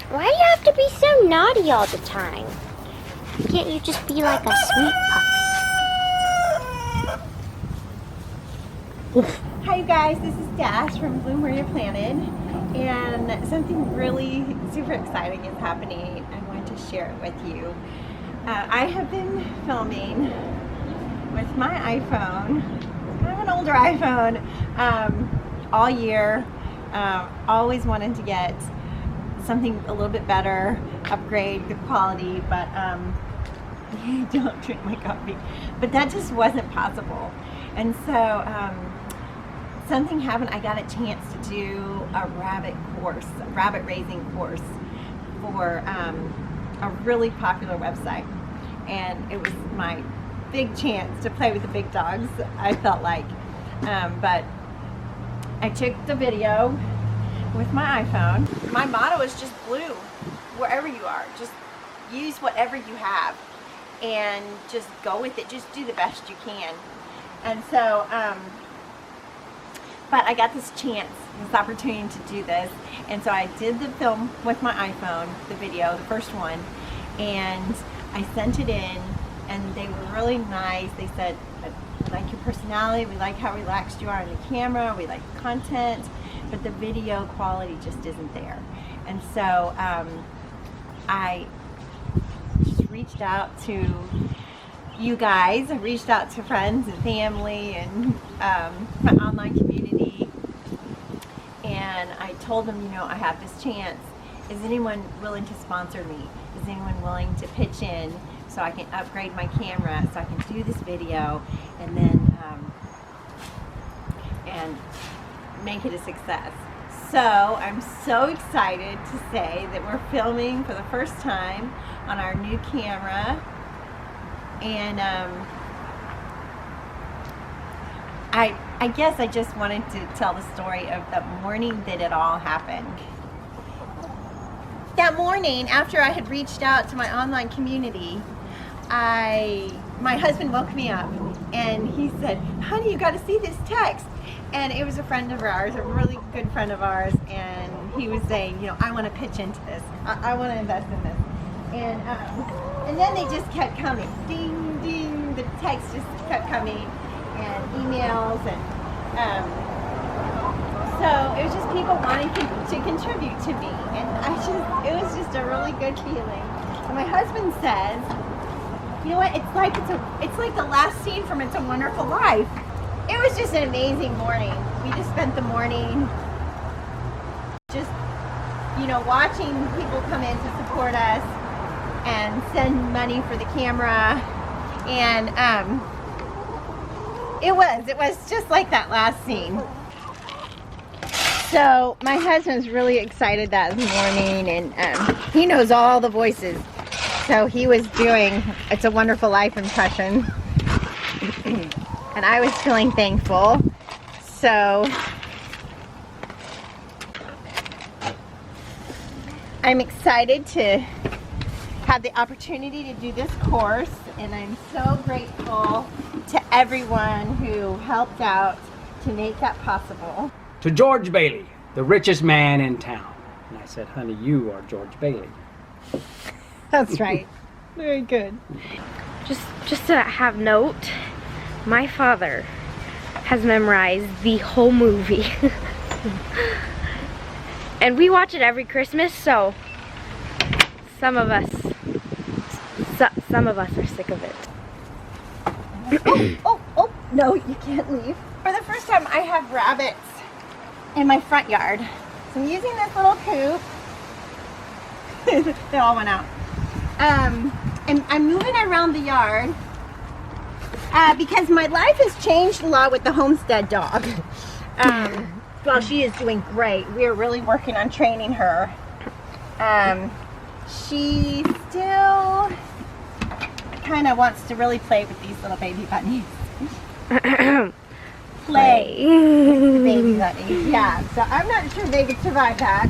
Why do you have to be so naughty all the time? Can't you just be like a sweet puppy? Hi you guys, this is Dash from Bloom Where You're Planted, and something really super exciting is happening. I wanted to share it with you. I have been filming with my iPhone, kind of an older iPhone, all year. Always wanted to get something a little bit better, upgrade the quality, but don't drink my coffee. But that just wasn't possible. And so something happened. I got a chance to do a rabbit raising course for a really popular website. And it was my big chance to play with the big dogs, I felt like. But I took the video with my iPhone. My motto is just Bloom wherever you are. Just use whatever you have and just go with it. Just do the best you can. And so, but I got this chance, this opportunity to do this. And so I did the film with my iPhone, the video, the first one, and I sent it in, and they were really nice. They said, we like your personality, we like how relaxed you are on the camera, we like the content, but the video quality just isn't there. And so I just reached out to you guys. I reached out to friends and family and my online community, and I told them, you know, I have this chance. Is anyone willing to sponsor me? Is anyone willing to pitch in so I can upgrade my camera, so I can do this video and then and make it a success? So I'm so excited to say that we're filming for the first time on our new camera, and I guess I just wanted to tell the story of the morning that it all happened. That morning, after I had reached out to my online community, my husband woke me up and he said, honey, you got to see this text. And it was a friend of ours, a really good friend of ours, and he was saying, you know, I want to pitch into this. I want to invest in this. And then they just kept coming. Ding, ding, the text just kept coming, and emails, and so it was just people wanting to contribute to me, and it was just a really good feeling. And my husband says, you know what? It's like the last scene from It's a Wonderful Life. It was just an amazing morning. We just spent the morning just, you know, watching people come in to support us and send money for the camera, and it was just like that last scene. So my husband's really excited that morning, and he knows all the voices. So he was doing It's a Wonderful Life impression, and I was feeling thankful. So I'm excited to have the opportunity to do this course, and I'm so grateful to everyone who helped out to make that possible. To George Bailey, the richest man in town. And I said, honey, you are George Bailey. That's right. Very good. Just to have note, my father has memorized the whole movie. And we watch it every Christmas, so some of us are sick of it. Oh, no, you can't leave. For the first time, I have rabbits in my front yard. So I'm using this little coop. They all went out. And I'm moving around the yard because my life has changed a lot with the Homestead dog. Well, she is doing great. We are really working on training her. She still kind of wants to really play with these little baby bunnies. Play with baby bunnies. Yeah, so I'm not sure they could survive that.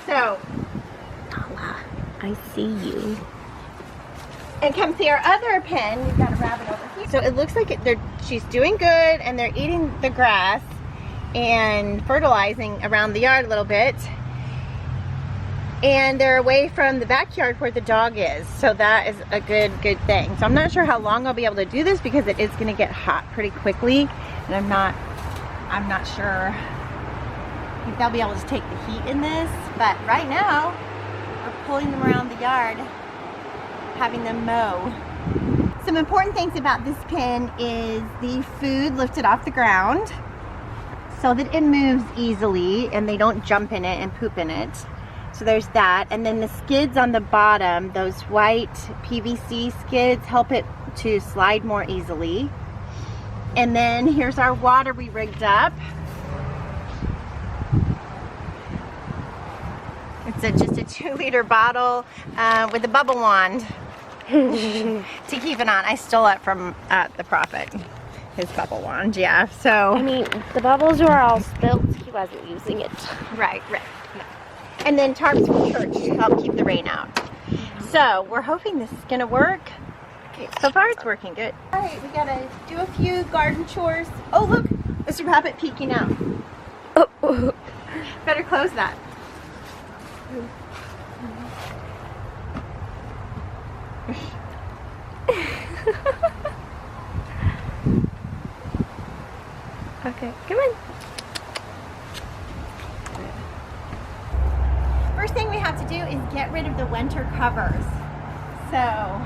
So, Nala, I see you. And come see our other pen. We've got a rabbit over here. So it looks like she's doing good, and they're eating the grass and fertilizing around the yard a little bit. and they're away from the backyard where the dog is, so that is a good thing. So I'm not sure how long I'll be able to do this because it is going to get hot pretty quickly, and I'm not sure if they'll be able to take the heat in this. But right now we're pulling them around the yard, having them mow. Some important things about this pen is the food lifted off the ground so that it moves easily and they don't jump in it and poop in it. So there's that. And then the skids on the bottom, those white PVC skids, help it to slide more easily. And then here's our water we rigged up. It's just a 2-liter bottle with a bubble wand to keep it on. I stole it from the Prophet, his bubble wand, yeah. So I mean, the bubbles were all spilt. He wasn't using it. right. No. And then tarps from church to help keep the rain out. So we're hoping this is gonna work. Okay, so far it's working good. All right, we gotta do a few garden chores. Oh look, Mr. Rabbit peeking out. Oh. Better close that. Okay, come on. First thing we have to do is get rid of the winter covers. So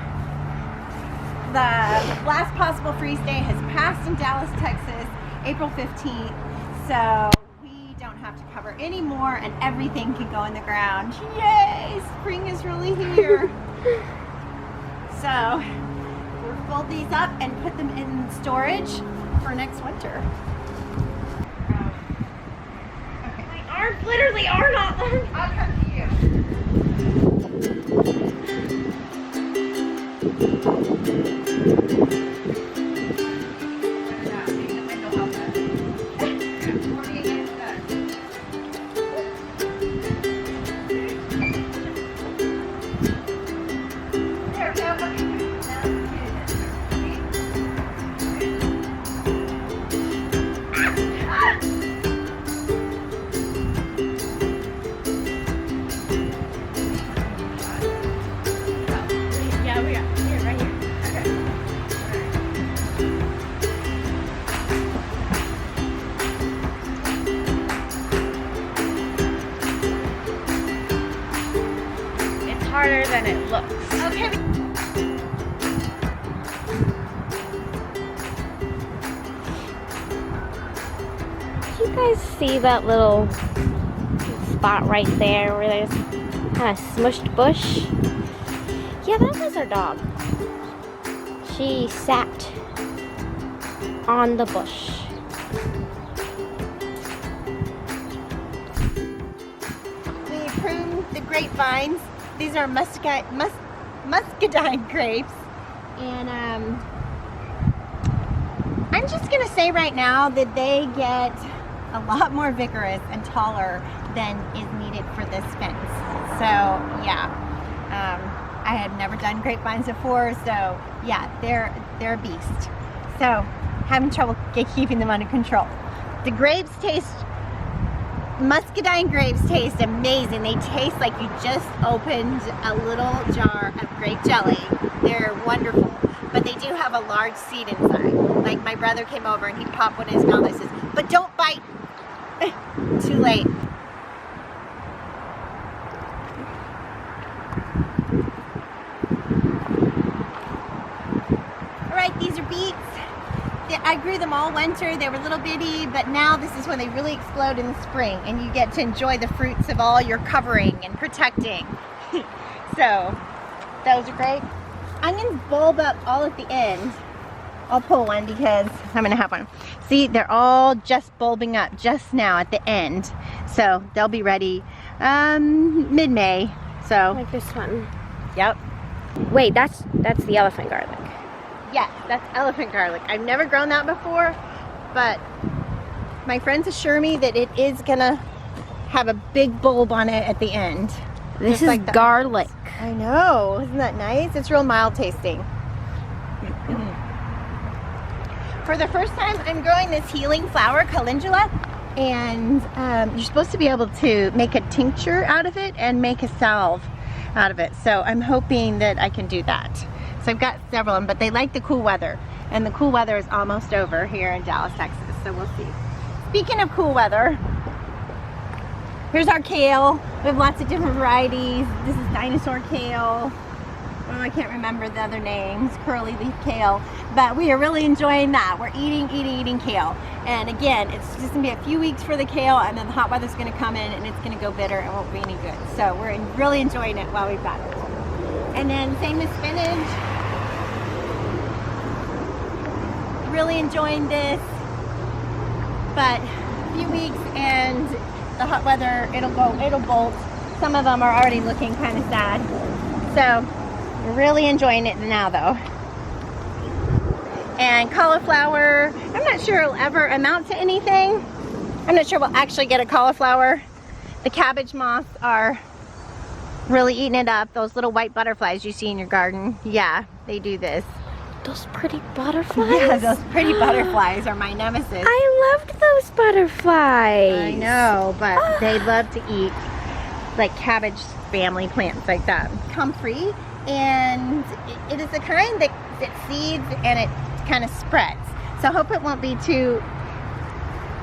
the last possible freeze day has passed in Dallas, Texas, April 15th. So we don't have to cover anymore and everything can go in the ground. Yay! Spring is really here. So we'll fold these up and put them in storage for next winter. Okay. My arms literally are not. I'll come to you. Harder than it looks. Okay. Do you guys see that little spot right there where there's kind of smushed bush? Yeah, that was our dog. She sat on the bush. We pruned the grapevines. These are muscadine grapes, and I'm just gonna say right now that they get a lot more vigorous and taller than is needed for this fence. So yeah, I had never done grapevines before, so yeah, they're a beast. So having trouble keeping them under control. The grapes taste. Muscadine grapes taste amazing. They taste like you just opened a little jar of grape jelly. They're wonderful, but they do have a large seed inside. Like my brother came over and he popped one in his mouth and says, "But don't bite." Too late. All right, these are beets. I grew them all winter. They were little bitty, but now this is when they really explode in the spring and you get to enjoy the fruits of all your covering and protecting. So those are great. Onions bulb up all at the end. I'll pull one because I'm gonna have one. See, they're all just bulbing up just now at the end. So they'll be ready mid-May. So Like this one. yep. Wait, that's the elephant garlic. Yes, that's elephant garlic. I've never grown that before, but my friends assure me that it is gonna have a big bulb on it at the end. This Just is like the garlic. I know, isn't that nice? It's real mild tasting. For the first time, I'm growing this healing flower, calendula, And you're supposed to be able to make a tincture out of it and make a salve out of it. So I'm hoping that I can do that. So I've got several of them, but they like the cool weather. And the cool weather is almost over here in Dallas, Texas. So we'll see. Speaking of cool weather, here's our kale. We have lots of different varieties. This is dinosaur kale. Oh, I can't remember the other names. Curly leaf kale. But we are really enjoying that. We're eating kale. And again, it's just gonna be a few weeks for the kale, and then the hot weather's gonna come in and it's gonna go bitter and won't be any good. So we're really enjoying it while we've got it. And then same with spinach. Really enjoying this. But a few weeks and the hot weather, it'll bolt. Some of them are already looking kind of sad. So we're really enjoying it now though. And cauliflower, I'm not sure it'll ever amount to anything. I'm not sure we'll actually get a cauliflower. The cabbage moths are really eating it up. Those little white butterflies you see in your garden, yeah, they do this. Those pretty butterflies? Yeah, those pretty butterflies are my nemesis. I loved those butterflies. I know, but they love to eat like cabbage family plants like that. Comfrey, and it is the kind that seeds and it kind of spreads. So I hope it won't be too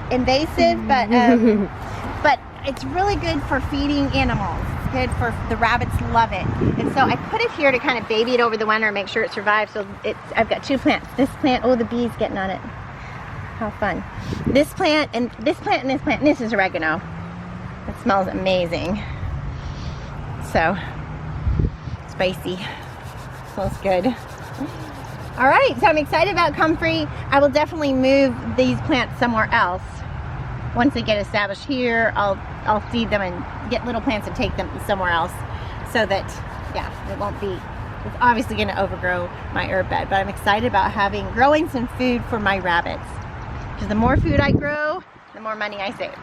invasive, but it's really good for feeding animals. It's good for the rabbits, love it. And so I put it here to kind of baby it over the winter and make sure it survives. So I've got two plants. This plant, oh, the bees getting on it. How fun. This plant and this plant and this plant, and this is oregano. It smells amazing. So spicy, smells good. All right, so I'm excited about comfrey. I will definitely move these plants somewhere else. Once they get established here, I'll seed them and get little plants and take them somewhere else so that, yeah, it won't be, it's obviously gonna overgrow my herb bed, but I'm excited about growing some food for my rabbits. Because the more food I grow, the more money I save.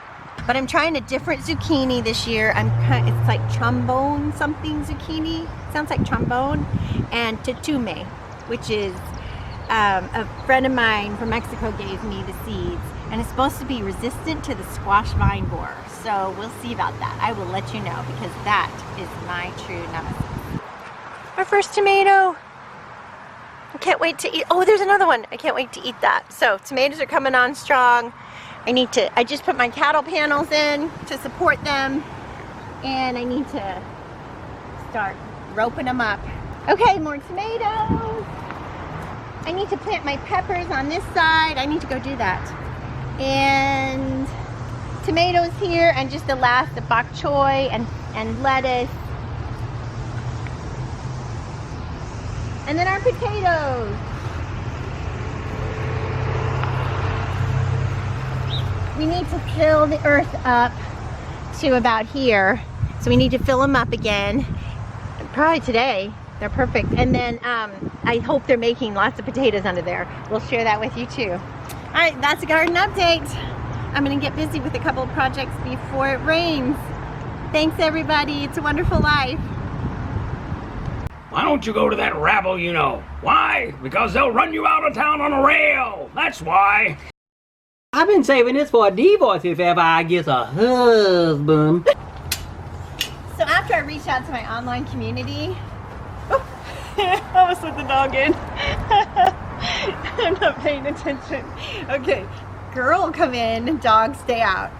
But I'm trying a different zucchini this year. It's like trombone something zucchini. Sounds like trombone. And tutume, which is a friend of mine from Mexico gave me the seeds. And it's supposed to be resistant to the squash vine borer. So we'll see about that. I will let you know because that is my true nemesis. Our first tomato. I can't wait to eat. Oh, there's another one. I can't wait to eat that. So tomatoes are coming on strong. I just put my cattle panels in to support them. And I need to start roping them up. Okay, more tomatoes. I need to plant my peppers on this side. I need to go do that. And tomatoes here, and just the last, the bok choy and lettuce. And then our potatoes. We need to fill the earth up to about here. So we need to fill them up again. Probably today. They're perfect. And then I hope they're making lots of potatoes under there. We'll share that with you too. All right, that's a garden update. I'm gonna get busy with a couple of projects before it rains. Thanks everybody, it's a wonderful life. Why don't you go to that rabble you know? Why? Because they'll run you out of town on a rail. That's why. I've been saving this for a divorce if ever I get a husband. So after I reached out to my online community, I almost let the dog in. I'm not paying attention. Okay, girl come in, dog stay out.